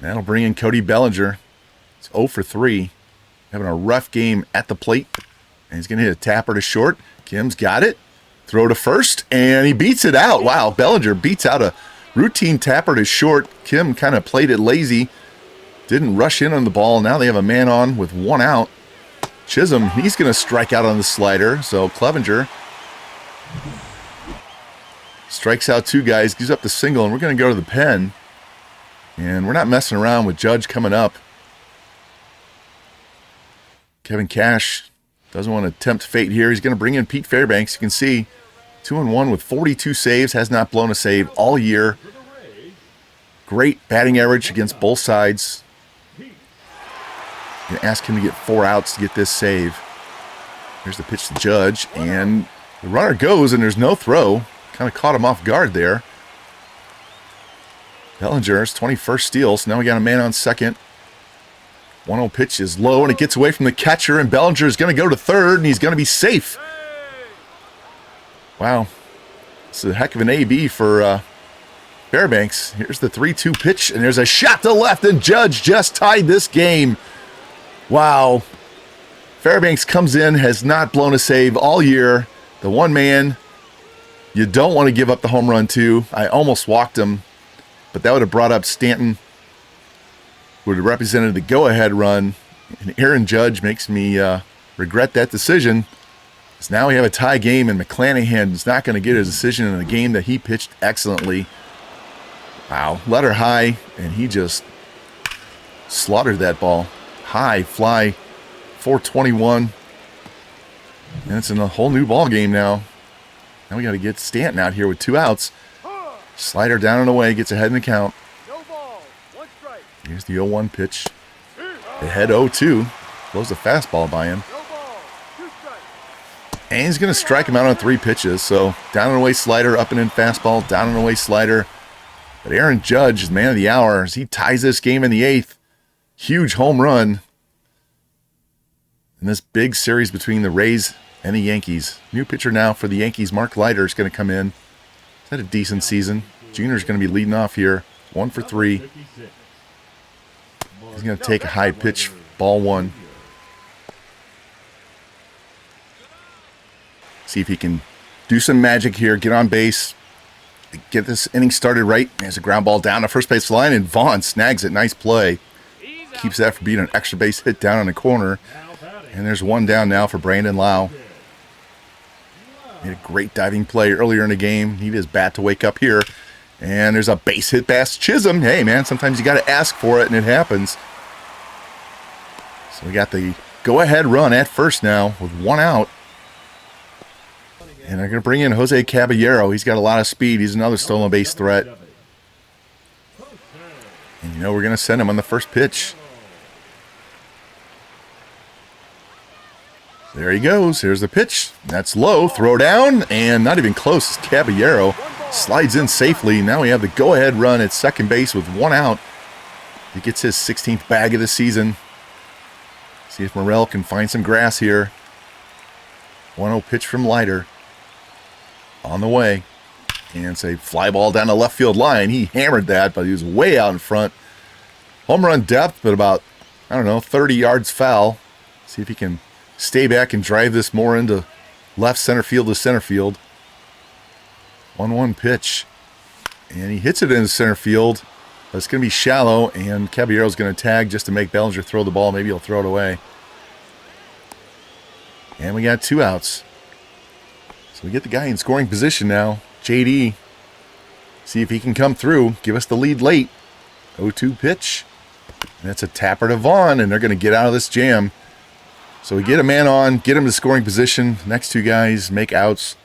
That'll bring in Cody Bellinger. It's 0 for 3. Having a rough game at the plate. And he's going to hit a tapper to short. Kim's got it. Throw to first, and he beats it out. Wow, Bellinger beats out a routine tapper to short. Kim kind of played it lazy. Didn't rush in on the ball. Now they have a man on with 1 out. Chisholm, he's going to strike out on the slider. So Clevenger strikes out 2 guys, gives up the single, and we're going to go to the pen. And we're not messing around with Judge coming up. Kevin Cash doesn't want to tempt fate here. He's going to bring in Pete Fairbanks. You can see 2-1 with 42 saves. Has not blown a save all year. Great batting average against both sides. Going to ask him to get 4 outs to get this save. Here's the pitch to Judge. And the runner goes, and there's no throw. Kind of caught him off guard there. Bellinger's 21st steal. So now we got a man on second. 1-0 pitch is low, and it gets away from the catcher, and Bellinger is going to go to third, and he's going to be safe. Wow. It's a heck of an AB for Fairbanks. Here's the 3-2 pitch, and there's a shot to left, and Judge just tied this game. Wow. Fairbanks comes in, has not blown a save all year. The one man you don't want to give up the home run to. I almost walked him, but that would have brought up Stanton, who would have represented the go-ahead run. And Aaron Judge makes me regret that decision. So now we have a tie game, and McClanahan is not going to get a decision in a game that he pitched excellently. Wow, let her high, and he just slaughtered that ball. High fly, 421. And it's in a whole new ball game now. Now we got to get Stanton out here with 2 outs. Slider down and away, gets ahead in the count. No ball, 1 strike. Here's the 0-1 pitch. Ahead 0-2. Blows the fastball by him. No ball, 2 strikes. And he's going to strike him out on 3 pitches. So down and away slider, up and in fastball, down and away slider. But Aaron Judge is man of the hour as he ties this game in the 8th. Huge home run in this big series between the Rays and the Yankees. New pitcher now for the Yankees, Mark Leiter, is going to come in. He's had a decent season. Junior's going to be leading off here. 1 for 3. He's going to take a high pitch, ball 1. See if he can do some magic here, get on base, get this inning started right. There's a ground ball down the first base line, and Vaughn snags it. Nice play. Keeps that from being an extra base hit down in the corner. And there's 1 down now for Brandon Lau. Made a great diving play earlier in the game. Need his bat to wake up here. And there's a base hit past Chisholm. Hey, man, sometimes you got to ask for it, and it happens. So we got the go-ahead run at first now with 1 out. And they're going to bring in Jose Caballero. He's got a lot of speed. He's another stolen base threat. And you know we're going to send him on the first pitch. There he goes. Here's the pitch. That's low. Throw down. And not even close. Caballero slides in safely. Now we have the go-ahead run at second base with 1 out. He gets his 16th bag of the season. See if Morel can find some grass here. 1-0 pitch from Leiter. On the way. And it's a fly ball down the left field line. He hammered that, but he was way out in front. Home run depth, but about, 30 yards foul. See if he can stay back and drive this more into left center field to center field. 1-1 pitch. And he hits it into center field. But it's going to be shallow, and Caballero's going to tag just to make Bellinger throw the ball. Maybe he'll throw it away. And we got 2 outs. So we get the guy in scoring position now. JD. See if he can come through. Give us the lead late. 0-2 pitch. And that's a tapper to Vaughn, and they're going to get out of this jam. So we get a man on, get him to scoring position. Next 2 guys make outs.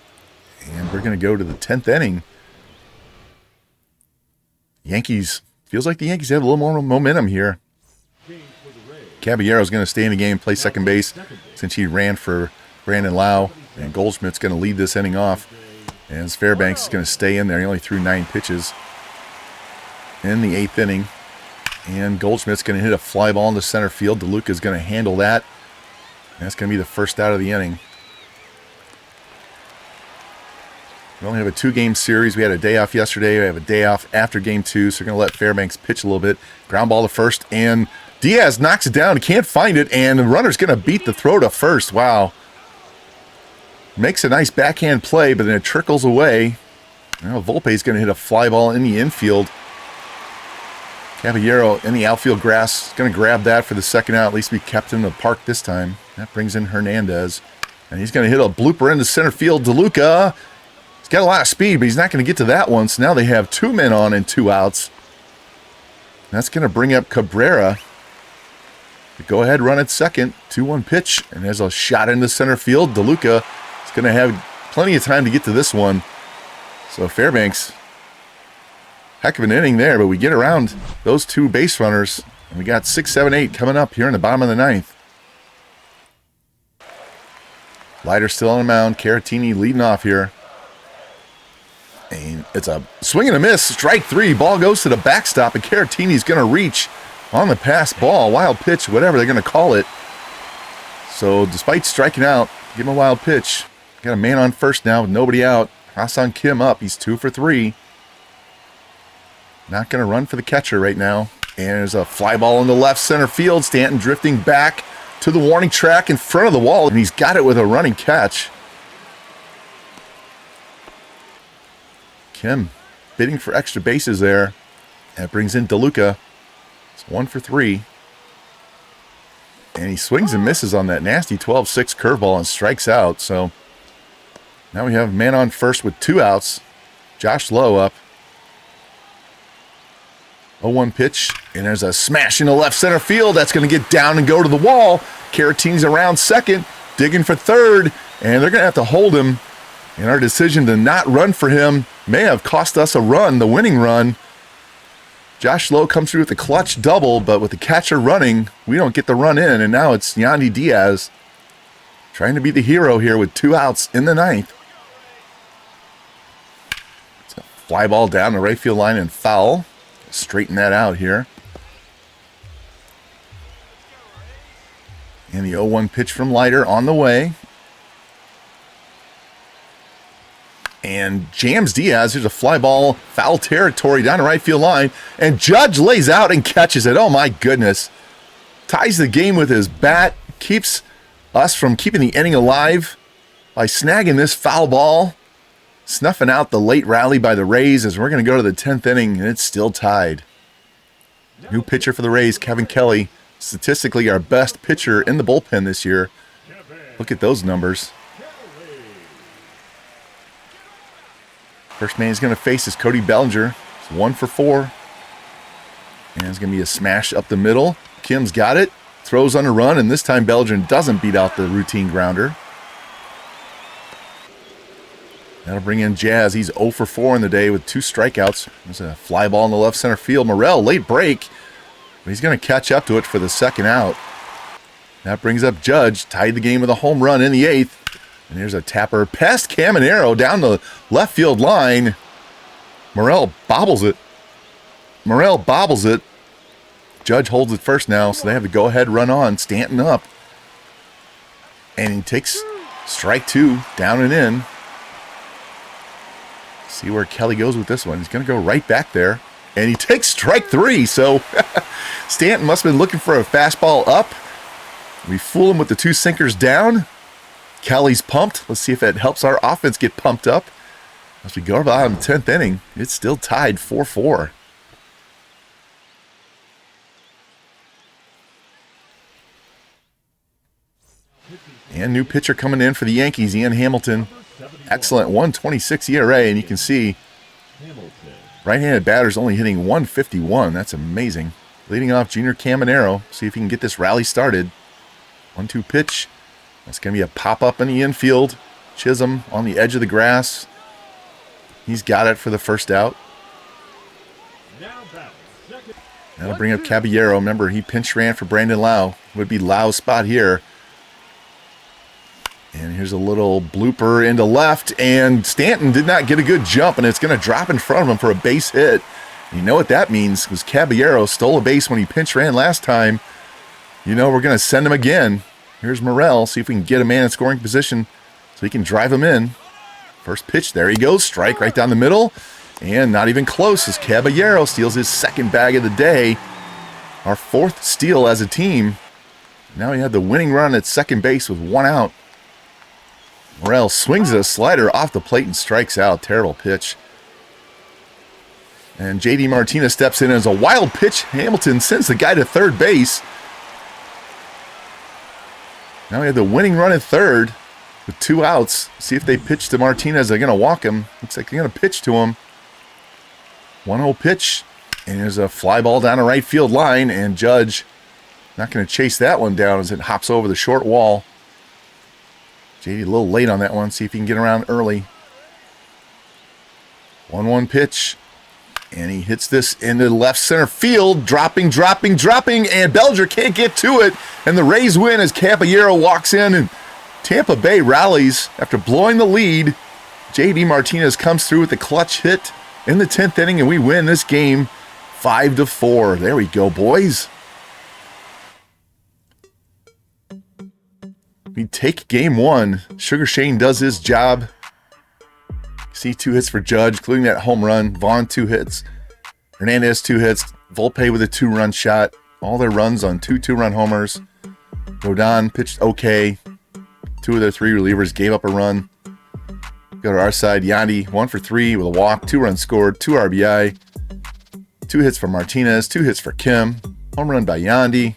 And we're going to go to the 10th inning. Yankees. Feels like the Yankees have a little more momentum here. Caballero's going to stay in the game, play second base, since he ran for Brandon Lau. And Goldschmidt's going to lead this inning off. As Fairbanks is going to stay in there. He only threw 9 pitches in the 8th inning. And Goldschmidt's going to hit a fly ball into center field. DeLuca's going to handle that. And that's going to be the first out of the inning. We only have a 2-game series. We had a day off yesterday. We have a day off after game 2. So we're going to let Fairbanks pitch a little bit. Ground ball to first. And Diaz knocks it down. He can't find it. And the runner's going to beat the throw to first. Wow. Makes a nice backhand play, but then it trickles away. Now Volpe's going to hit a fly ball in the infield. Caballero in the outfield grass. Going to grab that for the second out. At least we kept him in the park this time. That brings in Hernandez. And he's going to hit a blooper into center field. DeLuca. He's got a lot of speed, but he's not going to get to that one. So now they have 2 men on and 2 outs. That's going to bring up Cabrera. The go-ahead run at second. 2-1 pitch. And there's a shot into center field. DeLuca going to have plenty of time to get to this one. So Fairbanks, heck of an inning there, but we get around those 2 base runners, and we got 6, 7, 8 coming up here in the bottom of the 9th. Leiter still on the mound. Caratini leading off here. And it's a swing and a miss. Strike 3. Ball goes to the backstop, and Caratini's going to reach on the pass ball. Wild pitch, whatever they're going to call it. So despite striking out, give him a wild pitch. Got a man on first now with nobody out. Hassan Kim up. He's 2 for 3. Not going to run for the catcher right now. And there's a fly ball in the left center field. Stanton drifting back to the warning track in front of the wall, and he's got it with a running catch. Kim bidding for extra bases there. That brings in DeLuca. It's 1 for 3. And he swings and misses on that nasty 12-6 curveball and strikes out. So now we have a man on first with 2 outs. Josh Lowe up. 0-1 pitch, and there's a smash into left center field. That's going to get down and go to the wall. Caratini's around second, digging for third, and they're going to have to hold him. And our decision to not run for him may have cost us a run, the winning run. Josh Lowe comes through with a clutch double, but with the catcher running, we don't get the run in, and now it's Yandy Diaz trying to be the hero here with 2 outs in the 9th. It's a fly ball down the right field line and foul. Straighten that out here. And the 0-1 pitch from Leiter on the way. And jams Diaz. There's a fly ball, foul territory down the right field line. And Judge lays out and catches it. Oh my goodness. Ties the game with his bat. Keeps us from keeping the inning alive by snagging this foul ball. Snuffing out the late rally by the Rays as we're going to go to the 10th inning, and it's still tied. New pitcher for the Rays, Kevin Kelly. Statistically our best pitcher in the bullpen this year. Look at those numbers. First man he's going to face is Cody Bellinger. It's 1 for 4. And it's going to be a smash up the middle. Kim's got it. Throws on a run, and this time Bellinger doesn't beat out the routine grounder. That'll bring in Jazz. He's 0 for 4 in the day with 2 strikeouts. There's a fly ball in the left center field. Morel, late break. But he's going to catch up to it for the second out. That brings up Judge. Tied the game with a home run in the 8th. And here's a tapper past Caminero down the left field line. Morel bobbles it. Judge holds it first now, so they have to go ahead run on. Stanton up. And he takes strike 2, down and in. See where Kelly goes with this one. He's going to go right back there. And he takes strike 3. So Stanton must have been looking for a fastball up. We fool him with the 2 sinkers down. Kelly's pumped. Let's see if that helps our offense get pumped up. As we go about in the 10th inning, it's still tied 4-4. And new pitcher coming in for the Yankees, Ian Hamilton. Excellent 1.26 ERA, and you can see right-handed batter's only hitting 151. That's amazing. Leading off Junior Caminero. See if he can get this rally started. 1-2 pitch. That's going to be a pop-up in the infield. Chisholm on the edge of the grass. He's got it for the first out. That'll bring up Caballero. Remember, he pinch ran for Brandon Lau. Would be Lau's spot here. And here's a little blooper into left, and Stanton did not get a good jump, and it's going to drop in front of him for a base hit. And you know what that means, because Caballero stole a base when he pinch ran last time. You know we're going to send him again. Here's Morel, see if we can get a man in scoring position so he can drive him in. First pitch, there he goes, strike right down the middle, and not even close as Caballero steals his second bag of the day. Our 4th steal as a team. Now we have the winning run at second base with 1 out. Morel swings a slider off the plate and strikes out. Terrible pitch. And J.D. Martinez steps in as a wild pitch. Hamilton sends the guy to third base. Now we have the winning run at third with 2 outs. See if they pitch to Martinez. They're going to walk him. Looks like they're going to pitch to him. 1-0 pitch. And there's a fly ball down the right field line. And Judge not going to chase that one down as it hops over the short wall. JD a little late on that one. See if he can get around early. 1-1 pitch. And he hits this into left center field. Dropping. And Bellinger can't get to it. And the Rays win as Caballero walks in. And Tampa Bay rallies after blowing the lead. JD Martinez comes through with the clutch hit in the 10th inning. And we win this game 5-4. There we go, boys. We take game 1. Sugar Shane does his job. See 2 hits for Judge, including that home run. Vaughn 2 hits. Hernandez 2 hits. Volpe with a 2-run shot. All their runs on 2 2-run homers. Rodon pitched okay. 2 of their 3 relievers gave up a run. Go to our side. Yandy, 1 for 3 with a walk, 2 runs scored, 2 RBI. 2 hits for Martinez, 2 hits for Kim. Home run by Yandy.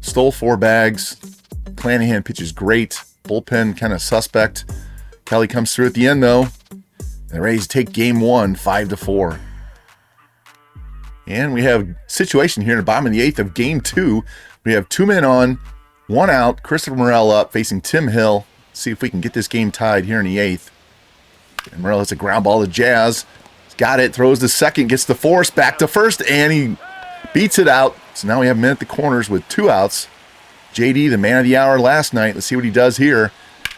Stole 4 bags. McClanahan pitches great. Bullpen kind of suspect. Kelly comes through at the end though. And the Rays take game 1, 5-4. And we have a situation here in the bottom of the 8th of game 2. We have 2 men on, 1 out. Christopher Morel up facing Tim Hill. See if we can get this game tied here in the 8th. And Morel hits a ground ball to Jazz. He's got it, throws to second, gets the force, back to first, and he beats it out. So now we have men at the corners with 2 outs. JD, the man of the hour last night. Let's see what he does here.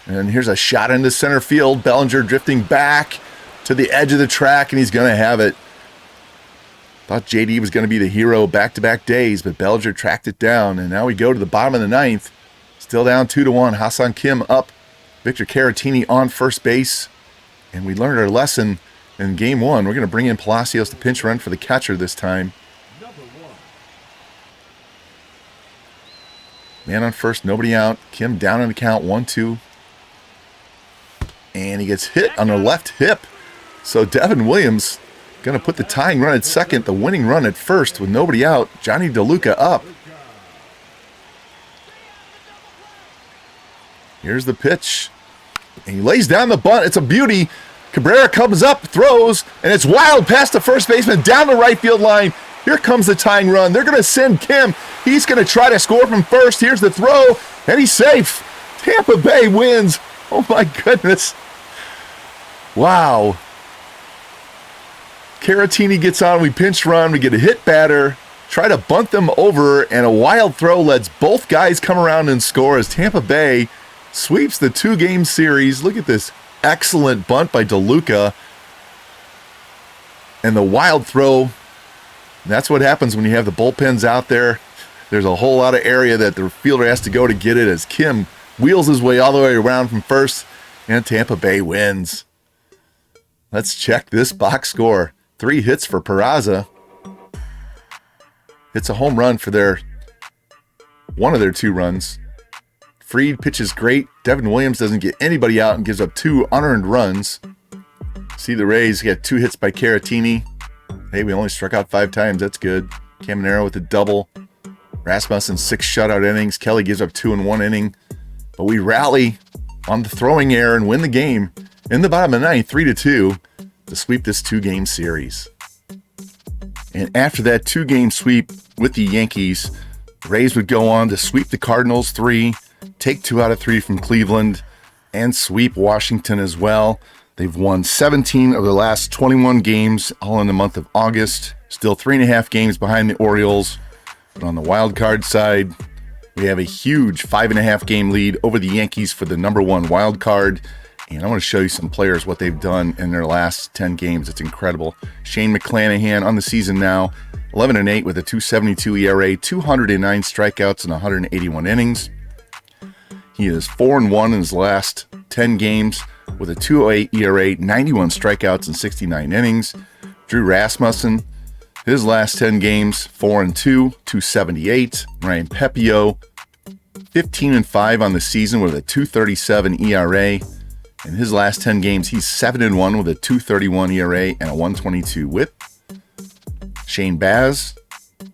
And here's a shot into center field. Bellinger drifting back to the edge of the track, and he's going to have it. Thought JD was going to be the hero back-to-back days, but Bellinger tracked it down. And now we go to the bottom of the 9th. Still down 2-1. Hassan Kim up. Victor Caratini on first base. And we learned our lesson in game 1. We're going to bring in Palacios to pinch run for the catcher this time. Man on first, nobody out. Kim down in the count, 1-2. And he gets hit on the left hip. So Devin Williams going to put the tying run at second, the winning run at first with nobody out. Johnny DeLuca up. Here's the pitch. And he lays down the bunt. It's a beauty. Cabrera comes up, throws, and it's wild past the first baseman down the right field line. Here comes the tying run. They're going to send Kim. He's going to try to score from first. Here's the throw, and he's safe. Tampa Bay wins. Oh, my goodness. Wow. Caratini gets on. We pinch run. We get a hit batter. Try to bunt them over, and a wild throw lets both guys come around and score as Tampa Bay sweeps the 2-game series. Look at this excellent bunt by DeLuca. And the wild throw. That's what happens when you have the bullpens out there. There's a whole lot of area that the fielder has to go to get it as Kim wheels his way all the way around from first, and Tampa Bay wins. Let's check this box score. 3 hits for Peraza. Hits a home run for one of their 2 runs. Fried pitches great. Devin Williams doesn't get anybody out and gives up 2 unearned runs. See the Rays get 2 hits by Caratini. Hey, we only struck out 5 times. That's good. Caminero with a double. Rasmussen 6 shutout innings. Kelly gives up 2 in 1 inning. But we rally on the throwing error and win the game in the bottom of the 9th, 3-2, to sweep this 2-game series. And after that 2-game sweep with the Yankees, the Rays would go on to sweep the Cardinals 3, take 2 out of 3 from Cleveland, and sweep Washington as well. They've won 17 of the last 21 games, all in the month of August. Still 3.5 games behind the Orioles. But on the wild card side, we have a huge 5.5 game lead over the Yankees for the number 1 wild card. And I want to show you some players, what they've done in their last 10 games. It's incredible. Shane McClanahan on the season now, 11-8 with a 2.72 ERA, 209 strikeouts in 181 innings. He is 4-1 in his last 10 games with a 2.08 ERA, 91 strikeouts in 69 innings. Drew Rasmussen, his last 10 games, 4-2, 278. Ryan Pepio, 15-5 on the season with a 2.37 ERA. In his last 10 games, he's 7-1 with a 2.31 ERA and a 1.22 WHIP. Shane Baz,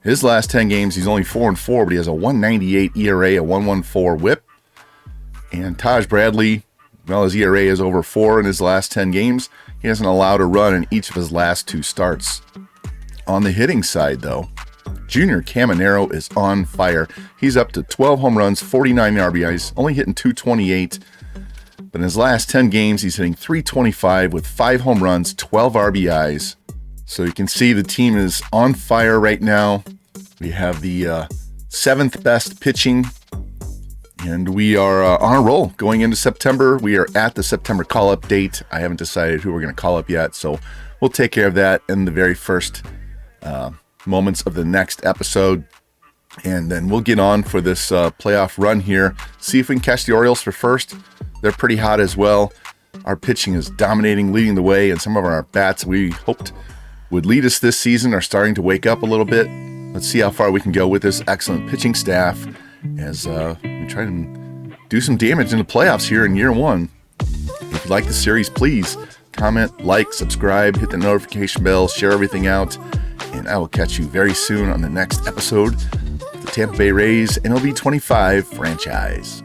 his last 10 games, he's only 4-4, but he has a 1.98 ERA, a 1.14 WHIP. And Taj Bradley, well, his ERA is over 4 in his last 10 games. He hasn't allowed a run in each of his last 2 starts. On the hitting side, though, Junior Caminero is on fire. He's up to 12 home runs, 49 RBIs, only hitting 228. But in his last 10 games, he's hitting 325 with 5 home runs, 12 RBIs. So you can see the team is on fire right now. We have the 7th best pitching. And we are on a roll going into September. We are at the September call-up date. I haven't decided who we're going to call up yet, so we'll take care of that in the very first moments of the next episode. And then we'll get on for this playoff run here. See if we can catch the Orioles for first. They're pretty hot as well. Our pitching is dominating, leading the way, and some of our bats we hoped would lead us this season are starting to wake up a little bit. let's see how far we can go with this excellent pitching staff as we try to do some damage in the playoffs here in year one. If you like the series, please comment, like, subscribe, hit the notification bell, share everything out, and I will catch you very soon on the next episode of the Tampa Bay Rays MLB 25 franchise.